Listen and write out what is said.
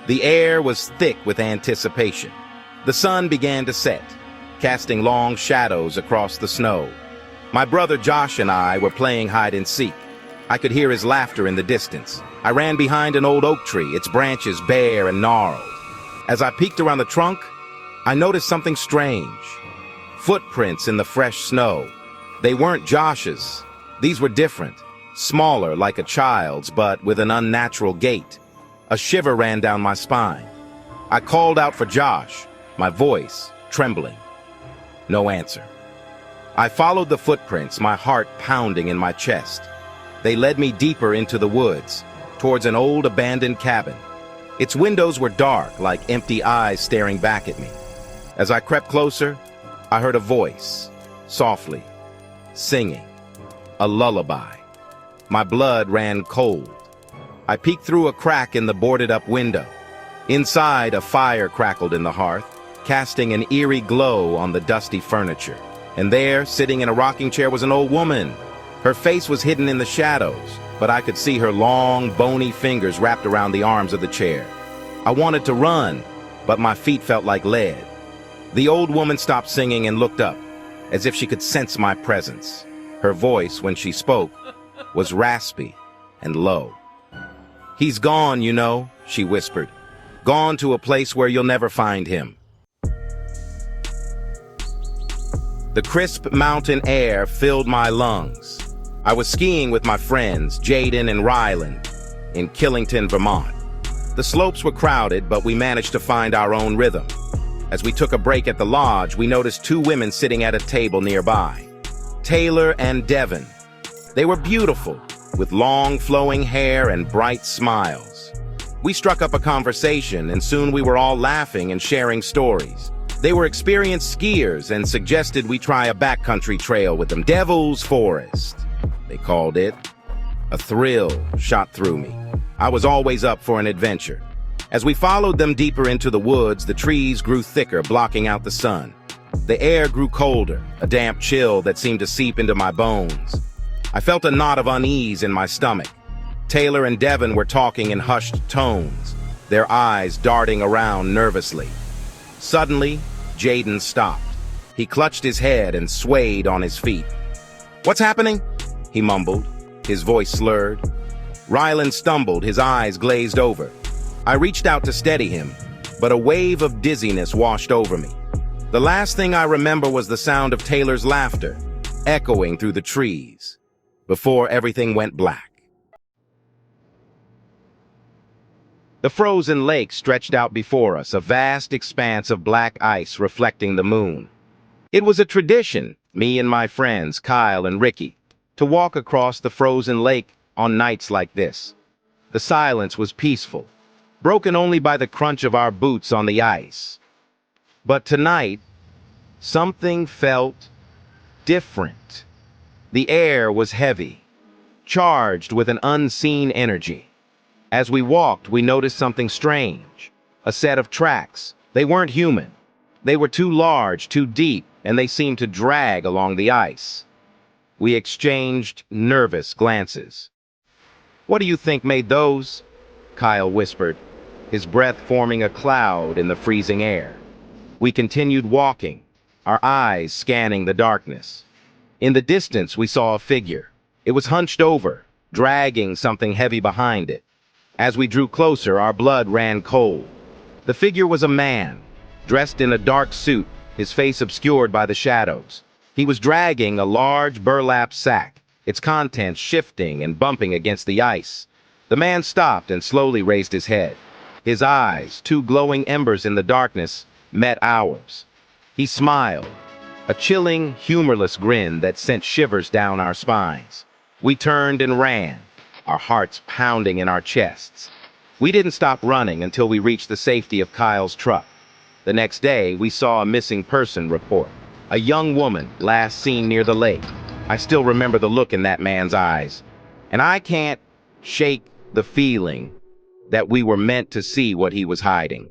The air was thick with anticipation. The sun began to set, casting long shadows across the snow. My brother Josh and I were playing hide and seek. I could hear his laughter in the distance. I ran behind an old oak tree, its branches bare and gnarled. As I peeked around the trunk, I noticed something strange. Footprints in the fresh snow. They weren't Josh's. These were different, smaller like a child's, but with an unnatural gait. A shiver ran down my spine. I called out for Josh, my voice trembling. No answer. I followed the footprints, my heart pounding in my chest. They led me deeper into the woods, towards an old abandoned cabin. Its windows were dark, like empty eyes staring back at me. As I crept closer, I heard a voice, softly, singing, a lullaby. My blood ran cold. I peeked through a crack in the boarded-up window. Inside, a fire crackled in the hearth, casting an eerie glow on the dusty furniture. And there, sitting in a rocking chair, was an old woman. Her face was hidden in the shadows, but I could see her long, bony fingers wrapped around the arms of the chair. I wanted to run, but my feet felt like lead. The old woman stopped singing and looked up, as if she could sense my presence. Her voice, when she spoke, was raspy and low. "He's gone, you know," she whispered. "Gone to a place where you'll never find him." The crisp mountain air filled my lungs. I was skiing with my friends, Jaden and Ryland, in Killington, Vermont. The slopes were crowded, but we managed to find our own rhythm. As we took a break at the lodge, we noticed two women sitting at a table nearby. Taylor and Devon. They were beautiful, with long flowing hair and bright smiles. We struck up a conversation, and soon we were all laughing and sharing stories. They were experienced skiers and suggested we try a backcountry trail with them. Devil's Forest, they called it. A thrill shot through me. I was always up for an adventure. As we followed them deeper into the woods, the trees grew thicker, blocking out the sun. The air grew colder, a damp chill that seemed to seep into my bones. I felt a knot of unease in my stomach. Taylor and Devon were talking in hushed tones, their eyes darting around nervously. Suddenly, Jaden stopped. He clutched his head and swayed on his feet. "What's happening?" he mumbled, his voice slurred. Ryland stumbled, his eyes glazed over. I reached out to steady him, but a wave of dizziness washed over me. The last thing I remember was the sound of Taylor's laughter, echoing through the trees, before everything went black. The frozen lake stretched out before us, a vast expanse of black ice reflecting the moon. It was a tradition, me and my friends, Kyle and Ricky, to walk across the frozen lake on nights like this. The silence was peaceful, broken only by the crunch of our boots on the ice. But tonight, something felt different. The air was heavy, charged with an unseen energy. As we walked, we noticed something strange. A set of tracks. They weren't human. They were too large, too deep, and they seemed to drag along the ice. We exchanged nervous glances. "What do you think made those?" Kyle whispered, his breath forming a cloud in the freezing air. We continued walking, our eyes scanning the darkness. In the distance, we saw a figure. It was hunched over, dragging something heavy behind it. As we drew closer, our blood ran cold. The figure was a man, dressed in a dark suit, his face obscured by the shadows. He was dragging a large burlap sack, its contents shifting and bumping against the ice. The man stopped and slowly raised his head. His eyes, two glowing embers in the darkness, met ours. He smiled, a chilling, humorless grin that sent shivers down our spines. We turned and ran, our hearts pounding in our chests. We didn't stop running until we reached the safety of Kyle's truck. The next day, we saw a missing person report. A young woman, last seen near the lake. I still remember the look in that man's eyes. And I can't shake the feeling that we were meant to see what he was hiding.